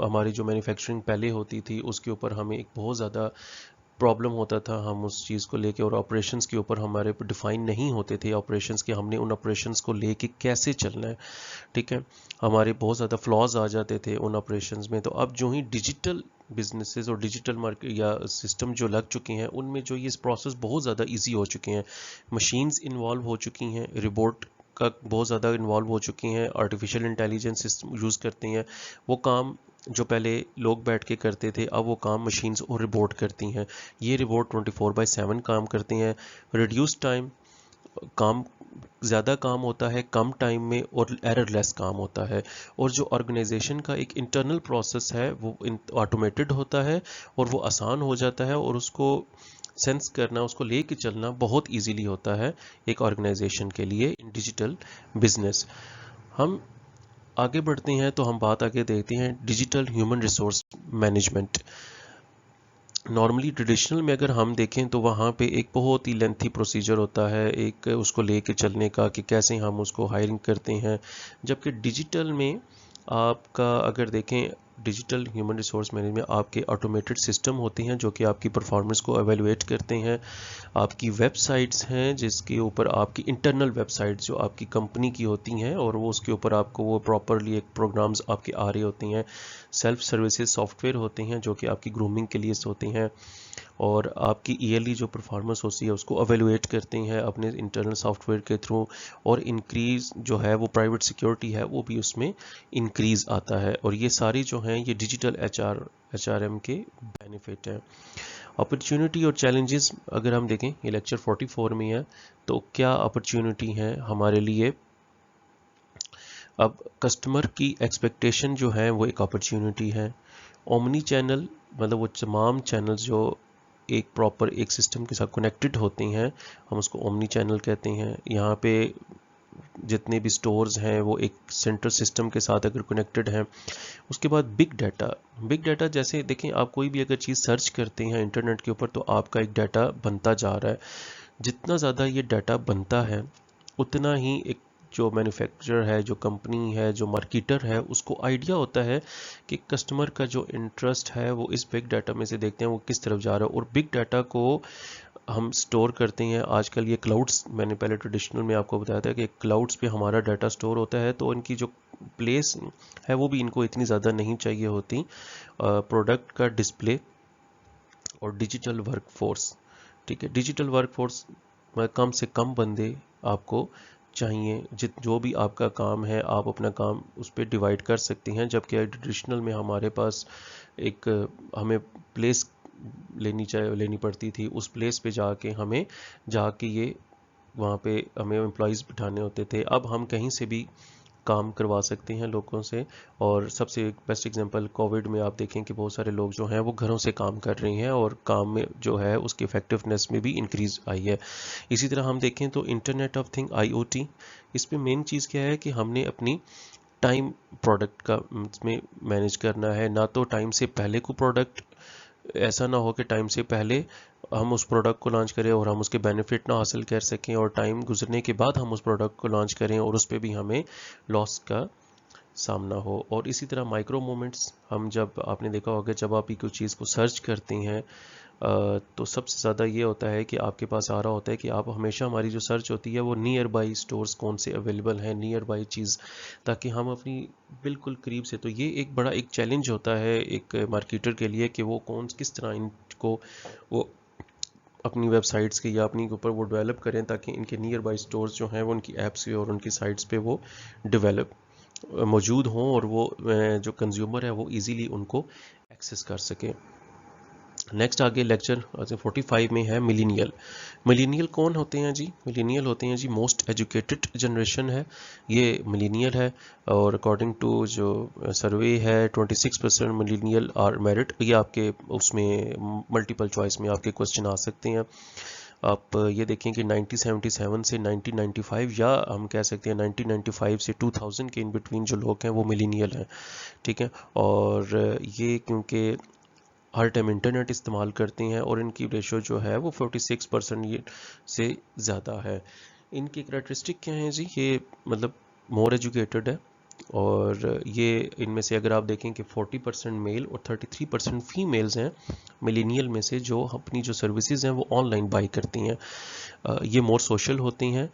ہماری جو مینوفیکچرنگ پہلے ہوتی تھی اس کے اوپر ہمیں ایک بہت زیادہ پرابلم ہوتا تھا ہم اس چیز کو لے کے, اور آپریشنس کے اوپر ہمارے ڈیفائن نہیں ہوتے تھے آپریشنس کے, ہم نے ان آپریشنس کو لے کے کیسے چلنا ہے. ٹھیک ہے, ہمارے بہت زیادہ فلاز آ جاتے تھے ان آپریشنس میں. تو اب جو ہی ڈیجیٹل بزنسز اور ڈیجیٹل مارکیٹ یا سسٹم جو لگ چکے ہیں ان میں جو یہ پروسیس بہت زیادہ ایزی ہو چکے ہیں, مشینز انوالو ہو چکی ہیں, روبوٹ کا بہت زیادہ انوالو ہو چکی ہیں, آرٹیفیشیل انٹیلیجنس یوز کرتے ہیں. وہ کام جو پہلے لوگ بیٹھ کے کرتے تھے اب وہ کام مشینز اور روبوٹ کرتی ہیں. یہ روبوٹ 24/7 کام کرتے ہیں. ریڈیوس ٹائم, کام زیادہ کام ہوتا ہے کم ٹائم میں, اور ایرر لیس کام ہوتا ہے. اور جو آرگنائزیشن کا ایک انٹرنل پروسیس ہے وہ آٹومیٹڈ ہوتا ہے اور وہ آسان ہو جاتا ہے, اور اس کو سینس کرنا, اس کو لے کے چلنا بہت ایزیلی ہوتا ہے ایک آرگنائزیشن کے لیے ان ڈیجیٹل بزنس. ہم آگے بڑھتے ہیں تو ہم بات آگے دیکھتے ہیں digital human resource management. Normally traditional میں اگر ہم دیکھیں تو وہاں پہ ایک بہت ہی لینتھی پروسیجر ہوتا ہے ایک اس کو لے کے چلنے کا کہ کیسے ہم اس کو ہائرنگ کرتے ہیں, جبکہ ڈیجیٹل میں آپ کا اگر دیکھیں ڈیجیٹل ہیومن ریسورس مینجمنٹ میں آپ کے آٹومیٹڈ سسٹم ہوتے ہیں جو کہ آپ کی پرفارمنس کو ایویلویٹ کرتے ہیں. آپ کی ویب سائٹس ہیں جس کے اوپر آپ کی انٹرنل ویب سائٹس جو آپ کی کمپنی کی ہوتی ہیں, اور وہ اس کے اوپر آپ کو وہ پراپرلی ایک پروگرامز آپ کے آ رہے ہوتے ہیں. سیلف سروسز سافٹ ویئر ہوتے ہیں جو کہ آپ کی گرومنگ کے لیے ہوتے ہیں, اور آپ کی ایئرلی جو پرفارمنس ہوتی ہے اس کو ایویلویٹ کرتے ہیں اپنے انٹرنل سافٹ ویئر کے تھرو, اور انکریز جو ہے وہ پرائیویٹ سیکیورٹی ہے وہ بھی اس میں انکریز آتا ہے. اور یہ ساری جو ہیں یہ ڈیجیٹل ایچ آر ایم کے بینیفٹ ہیں. اپرچونٹی اور چیلنجز اگر ہم دیکھیں, یہ لیکچر 44 میں ہے, تو کیا اپرچونٹی ہیں ہمارے لیے. اب کسٹمر کی ایکسپیکٹیشن جو ہے وہ ایک اپرچونٹی ہے. اومنی چینل مطلب وہ تمام چینلز جو ایک پراپر ایک سسٹم کے ساتھ کنیکٹڈ ہوتے ہیں ہم اس کو اومنی چینل کہتے ہیں. یہاں پہ جتنے بھی سٹورز ہیں وہ ایک سینٹرل سسٹم کے ساتھ اگر کنیکٹڈ ہیں. اس کے بعد بگ ڈیٹا جیسے دیکھیں آپ کوئی بھی اگر چیز سرچ کرتے ہیں انٹرنیٹ کے اوپر تو آپ کا ایک ڈیٹا بنتا جا رہا ہے. جتنا زیادہ یہ ڈیٹا بنتا ہے اتنا ہی ایک جو مینوفیکچرر ہے, جو کمپنی ہے, جو مارکیٹر ہے, اس کو آئیڈیا ہوتا ہے کہ کسٹمر کا جو انٹرسٹ ہے وہ اس بگ ڈیٹا میں سے دیکھتے ہیں وہ کس طرف جا رہا ہے. اور بگ ڈیٹا کو ہم سٹور کرتے ہیں آج کل یہ کلاؤڈز, میں نے پہلے ٹریڈیشنل میں آپ کو بتایا تھا کہ کلاؤڈز پہ ہمارا ڈیٹا سٹور ہوتا ہے, تو ان کی جو پلیس ہے وہ بھی ان کو اتنی زیادہ نہیں چاہیے ہوتی. پروڈکٹ کا ڈسپلے اور ڈیجیٹل ورک فورس, ٹھیک ہے, ڈیجیٹل ورک فورس میں کم سے کم بندے آپ کو چاہیے, جو بھی آپ کا کام ہے آپ اپنا کام اس پہ ڈیوائڈ کر سکتے ہیں. جبکہ ٹریڈیشنل میں ہمارے پاس ایک ہمیں پلیس لینی پڑتی تھی, اس پلیس پہ ہمیں جا کے یہ وہاں پہ ہمیں امپلائیز بٹھانے ہوتے تھے. اب ہم کہیں سے بھی کام کروا سکتے ہیں لوگوں سے, اور سب سے بیسٹ ایگزامپل کووڈ میں آپ دیکھیں کہ بہت سارے لوگ جو ہیں وہ گھروں سے کام کر رہے ہیں اور کام میں جو ہے اس کی افیکٹونیس میں بھی انکریز آئی ہے. اسی طرح ہم دیکھیں تو انٹرنیٹ آف تھنگ IoT, اس پہ مین چیز کیا ہے کہ ہم نے اپنی ٹائم پروڈکٹ کا میں مینیج کرنا ہے. نہ تو ٹائم سے پہلے کو پروڈکٹ, ایسا نہ ہو کہ ٹائم سے پہلے ہم اس پروڈکٹ کو لانچ کریں اور ہم اس کے بینیفٹ نہ حاصل کر سکیں, اور ٹائم گزرنے کے بعد ہم اس پروڈکٹ کو لانچ کریں اور اس پہ بھی ہمیں لاس کا سامنا ہو. اور اسی طرح مائکرو مومنٹس, ہم جب آپ نے دیکھا ہوگا جب آپ کوئی چیز کو سرچ کرتے ہیں تو سب سے زیادہ یہ ہوتا ہے کہ آپ کے پاس آ رہا ہوتا ہے کہ آپ ہمیشہ ہماری جو سرچ ہوتی ہے وہ نیئر بائی سٹورز کون سے اویلیبل ہیں, نیئر بائی چیز, تاکہ ہم اپنی بالکل قریب سے. تو یہ ایک بڑا ایک چیلنج ہوتا ہے ایک مارکیٹر کے لیے کہ وہ کس طرح ان کو وہ اپنی ویب سائٹس کے یا اپنی اوپر وہ ڈیولپ کریں تاکہ ان کے نیئر بائی سٹورز جو ہیں وہ ان کی ایپس اور ان کی سائٹس پہ وہ ڈیولپ موجود ہوں, اور وہ جو کنزیومر ہے وہ ایزیلی ان کو ایکسس کر سکے. نیکسٹ آگے لیکچر 45 میں ہے ملینیل. ملینیل کون ہوتے ہیں جی؟ ملینیل ہوتے ہیں جی موسٹ ایجوکیٹڈ جنریشن ہے یہ ملینیل ہے, اور اکارڈنگ ٹو جو سروے ہے 26% ملینیل آر میرٹ. یہ آپ کے اس میں ملٹیپل چوائس میں آپ کے کوسچن آ سکتے ہیں. آپ یہ دیکھیں کہ 1977 سے 1995 یا ہم کہہ سکتے ہیں 1995 سے 2000 کے ان بٹوین جو لوگ ہیں وہ ملینیل ہیں, ٹھیک ہے. اور یہ کیونکہ ہر ٹائم انٹرنیٹ استعمال کرتے ہیں اور ان کی ریشو جو ہے وہ 46% سے زیادہ ہے. ان کی کریکٹرسٹک کیا ہیں جی؟ یہ مطلب مور ایجوکیٹڈ ہے, اور یہ ان میں سے اگر آپ دیکھیں کہ 40% میل اور 33% فیمیلز ہیں ملینیل میں سے جو اپنی جو سروسز ہیں وہ آن لائن بائی کرتی ہیں. یہ مور سوشل ہوتی ہیں,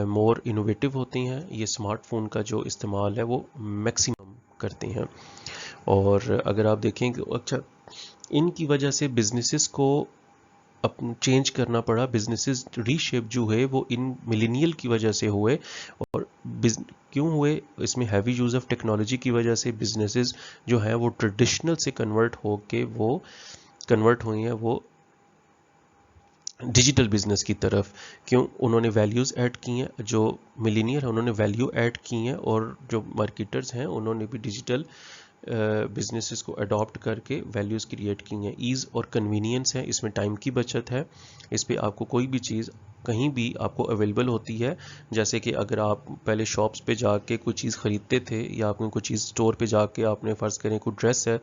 مور انوویٹو ہوتی ہیں, یہ اسمارٹ فون کا جو استعمال ہے وہ میکسیمم کرتی ہیں. اور اگر آپ دیکھیں کہ اچھا ان کی وجہ سے بزنسز کو چینج کرنا پڑا, بزنسز ری شیپ جو ہے وہ ان ملینیل کی وجہ سے ہوئے. اور کیوں ہوئے؟ اس میں ہیوی یوز آف ٹیکنالوجی کی وجہ سے بزنسز جو ہیں وہ ٹریڈیشنل سے کنورٹ ہو کے وہ کنورٹ ہوئی ہیں وہ ڈیجیٹل بزنس کی طرف. کیوں؟ انہوں نے ویلیوز ایڈ کی ہیں, جو ملینیئر ہیں انہوں نے ویلیو ایڈ کی ہیں, اور جو مارکیٹرز ہیں انہوں نے بھی ڈیجیٹل بزنسز کو اڈاپٹ کر کے ویلیوز کریٹ کی ہیں. ایز اور کنوینئنس ہے, اس میں ٹائم کی بچت ہے, اس پہ آپ کو کوئی بھی چیز کہیں بھی آپ کو اویلیبل ہوتی ہے. جیسے کہ اگر آپ پہلے شاپس پہ جا کے کوئی چیز خریدتے تھے, یا آپ نے کوئی چیز اسٹور پہ جا کے آپ نے فرض کریں کوئی ڈریس ہے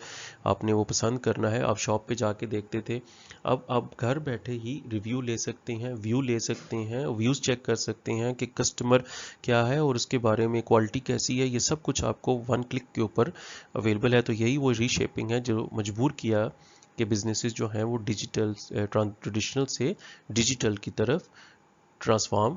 آپ نے وہ پسند کرنا ہے, آپ شاپ پہ جا کے دیکھتے تھے. اب آپ گھر بیٹھے ہی ریویو لے سکتے ہیں, ویو لے سکتے ہیں, ویوز چیک کر سکتے ہیں کہ کسٹمر کیا ہے اور اس کے بارے میں کوالٹی کیسی ہے. یہ سب کچھ آپ کو ون کلک کے اوپر اویلیبل ہے. تو یہی وہ ری شیپنگ ہے جو مجبور کیا کہ بزنسز جو ہیں وہ ڈیجیٹل ٹریڈیشنل سے ڈیجیٹل کی طرف ٹرانسفارم